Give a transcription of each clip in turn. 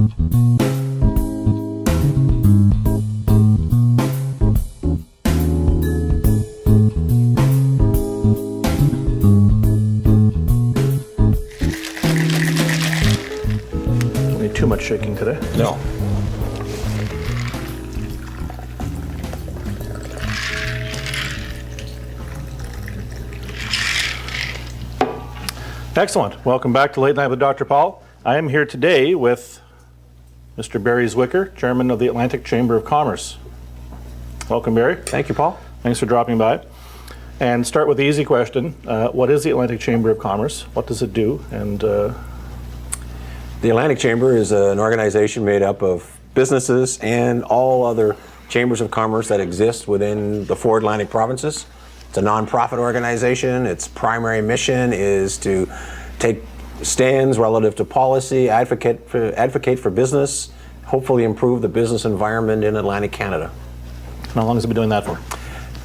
Don't need too much shaking today. No. Excellent. Welcome back to Late Night with Dr. Paul. I am here today with Mr. Barry Zwicker, Chairman of the Atlantic Chamber of Commerce. Welcome, Barry. Thank you, Paul. Thanks for dropping by. And start with the easy question. What is the Atlantic Chamber of Commerce? What does it do? And the Atlantic Chamber is an organization made up of businesses and all other chambers of commerce that exist within the 4 Atlantic provinces. It's a nonprofit organization. Its primary mission is to take stands relative to policy, advocate for business, hopefully improve the business environment in Atlantic Canada. how long has it been doing that for?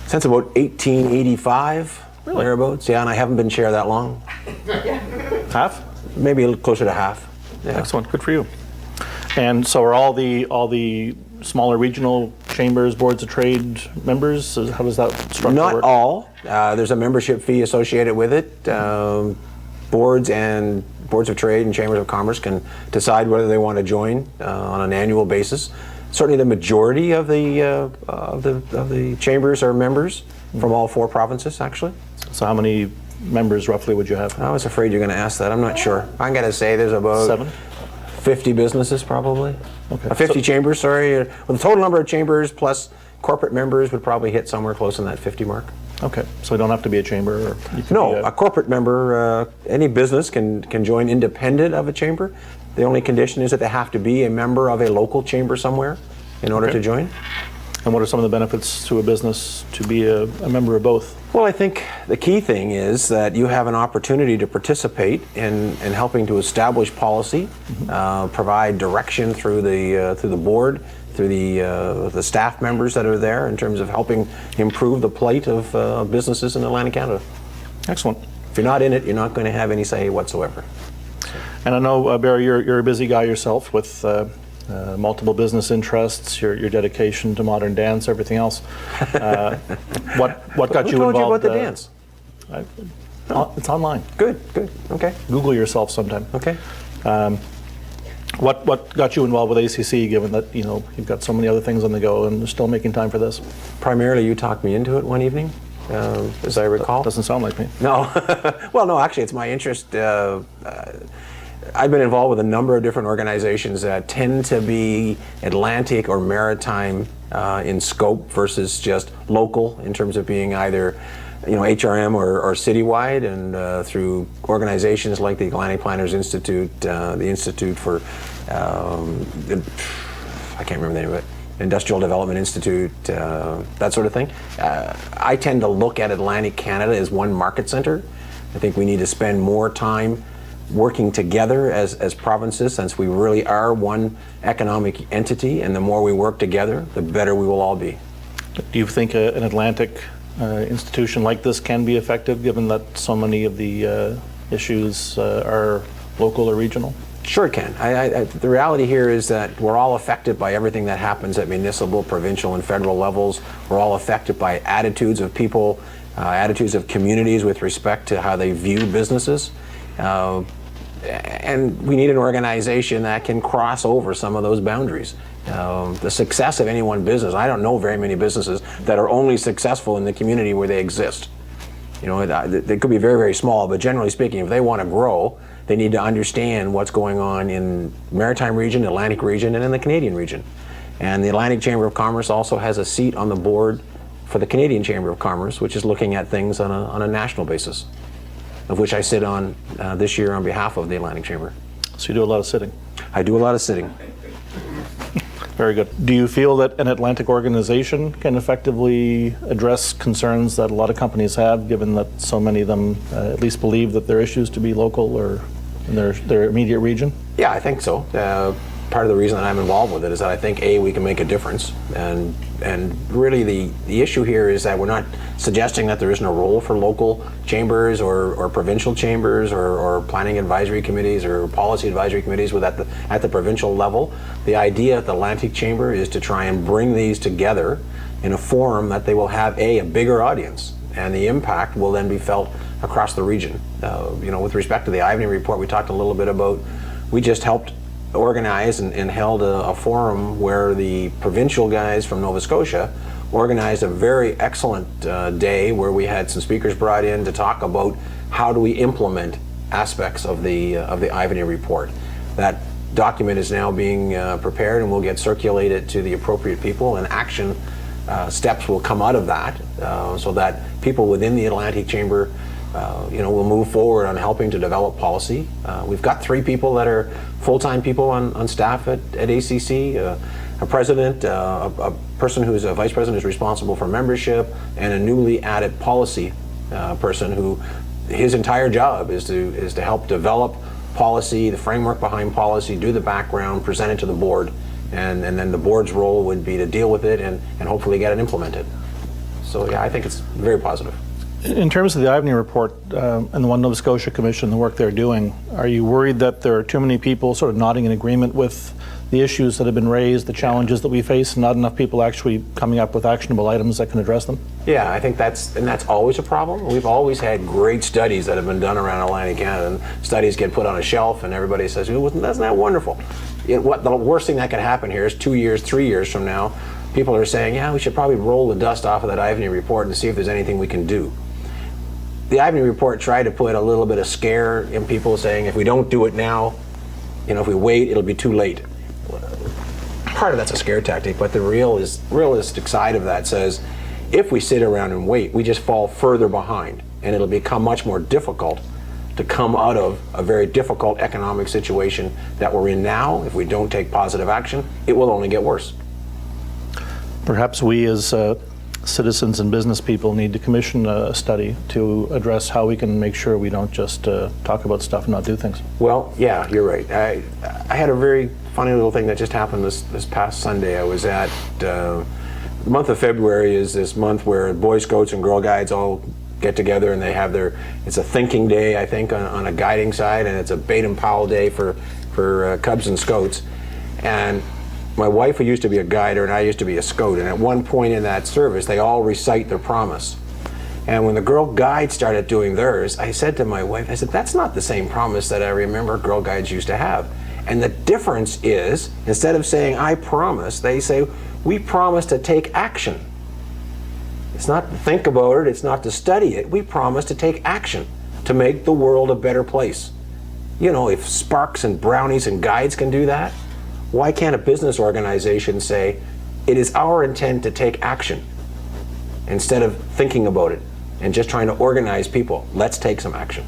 Since about 1885, Really? thereabouts. Yeah, and I haven't been chair that long. Half? Maybe a little closer to half. Yeah. Excellent. Good for you. And so are all the smaller regional chambers, boards of trade members? How does that structure Not work? all. There's a membership fee associated with it. Boards of trade and chambers of commerce can decide whether they want to join on an annual basis. Certainly, the majority of the chambers are members from all 4 provinces, actually. So how many members roughly would you have? I was afraid you're going to ask that. I'm not sure. I'm going to say there's about 7? 50 businesses, probably. Okay. 50 chambers, sorry. Well, the total number of chambers plus corporate members would probably hit somewhere close in that 50 mark. Okay, so you don't have to be a chamber? Or you can No, be a corporate member, any business can join independent of a chamber. The only condition is that they have to be a member of a local chamber somewhere in order Okay. to join. And what are some of the benefits to a business to be a member of both? Well, I think the key thing is that you have an opportunity to participate in helping to establish policy, provide direction through the board, through the staff members that are there in terms of helping improve the plight of businesses in Atlantic Canada. Excellent. If you're not in it, you're not going to have any say whatsoever. And I know, Barry, you're a busy guy yourself with multiple business interests, your dedication to modern dance, everything else. What got Who you told involved? you about the dance? It's online. Good, okay. Google yourself sometime. Okay. What got you involved with ACC, given that you've got so many other things on the go and you're still making time for this? Primarily, you talked me into it one evening, as I recall. Doesn't sound like me. No, well, no. Actually, it's my interest. I've been involved with a number of different organizations that tend to be Atlantic or maritime in scope versus just local in terms of being either HRM or citywide, and through organizations like the Atlantic Planners Institute, the Institute for, I can't remember the name of it, Industrial Development Institute, that sort of thing. I tend to look at Atlantic Canada as one market center. I think we need to spend more time working together as provinces, since we really are one economic entity, and the more we work together, the better we will all be. Do you think an Atlantic institution like this can be effective, given that so many of the issues are local or regional? Sure it can. The reality here is that we're all affected by everything that happens at municipal, provincial, and federal levels. We're all affected by attitudes of people, attitudes of communities with respect to how they view businesses. And we need an organization that can cross over some of those boundaries. The success of any one business, I don't know very many businesses that are only successful in the community where they exist. They could be very, very small, but generally speaking, if they want to grow, they need to understand what's going on in Maritime region, Atlantic region, and in the Canadian region. And the Atlantic Chamber of Commerce also has a seat on the board for the Canadian Chamber of Commerce, which is looking at things on a national basis, of which I sit on this year on behalf of the Atlantic Chamber. So you do a lot of sitting. I do a lot of sitting. Very good. Do you feel that an Atlantic organization can effectively address concerns that a lot of companies have, given that so many of them at least believe that their issues to be local or in their immediate region? Yeah, I think so. part of the reason that I'm involved with it is that I think we can make a difference, and really the issue here is that we're not suggesting that there isn't a role for local chambers or provincial chambers or planning advisory committees or policy advisory committees at the provincial level. The idea at the Atlantic Chamber is to try and bring these together in a forum that they will have a bigger audience, and the impact will then be felt across the region. With respect to the Ivany report, we talked a little bit about, we just helped organize and held a forum where the provincial guys from Nova Scotia organized a very excellent day where we had some speakers brought in to talk about how do we implement aspects of the Ivany report. That document is now being prepared and will get circulated to the appropriate people, and action steps will come out of that so that people within the Atlantic Chamber will move forward on helping to develop policy. We've got 3 people that are full-time people on staff at ACC, a president, a person who's a vice president who's responsible for membership, and a newly added policy person who his entire job is to help develop policy, the framework behind policy, do the background, present it to the board, and then the board's role would be to deal with it and hopefully get it implemented. So yeah, I think it's very positive. In terms of the Ivany report and the One Nova Scotia Commission, the work they're doing, are you worried that there are too many people sort of nodding in agreement with the issues that have been raised, the challenges that we face, and not enough people actually coming up with actionable items that can address them? Yeah, I think that's always a problem. We've always had great studies that have been done around Atlantic Canada, and studies get put on a shelf and everybody says, well, isn't that wonderful? The worst thing that can happen here is 2 years, 3 years from now, people are saying, yeah, we should probably roll the dust off of that Ivany report and see if there's anything we can do. The Ivany report tried to put a little bit of scare in people, saying if we don't do it now, if we wait, it'll be too late. Part of that's a scare tactic, but the realistic side of that says if we sit around and wait, we just fall further behind, and it'll become much more difficult to come out of a very difficult economic situation that we're in now. If we don't take positive action, it will only get worse. Perhaps we as citizens and business people need to commission a study to address how we can make sure we don't just talk about stuff and not do things. Well, yeah, you're right. I had a very funny little thing that just happened this past Sunday. I was at the month of February is this month where Boy Scouts and Girl Guides all get together and they have it's a thinking day, I think, on a guiding side, and it's a Baden Powell day for Cubs and Scouts. And my wife, who used to be a guider, and I used to be a scout, and at one point in that service, they all recite their promise. And when the Girl Guides started doing theirs, I said to my wife, I said, that's not the same promise that I remember Girl Guides used to have. And the difference is, instead of saying, I promise, they say, we promise to take action. It's not to think about it, it's not to study it. We promise to take action to make the world a better place. If Sparks and Brownies and Guides can do that, why can't a business organization say, it is our intent to take action, instead of thinking about it and just trying to organize people? Let's take some action.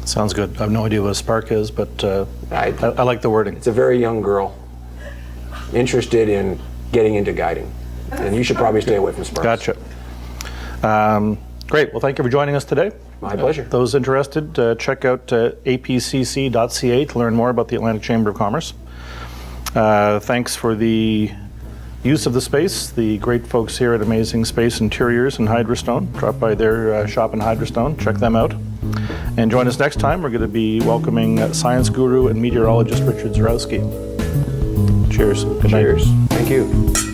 Sounds good. I have no idea what a spark is, but I like the wording. It's a very young girl interested in getting into guiding, and you should probably stay away from Sparks. Gotcha. Great. Well, thank you for joining us today. My pleasure. Those interested, check out apcc.ca to learn more about the Atlantic Chamber of Commerce. Thanks for the use of the space. The great folks here at Amazing Space Interiors in Hydrostone. Drop by their shop in Hydrostone. Check them out. And join us next time. We're going to be welcoming science guru and meteorologist Richard Zarowski. Cheers. Good night. Cheers. Thank you.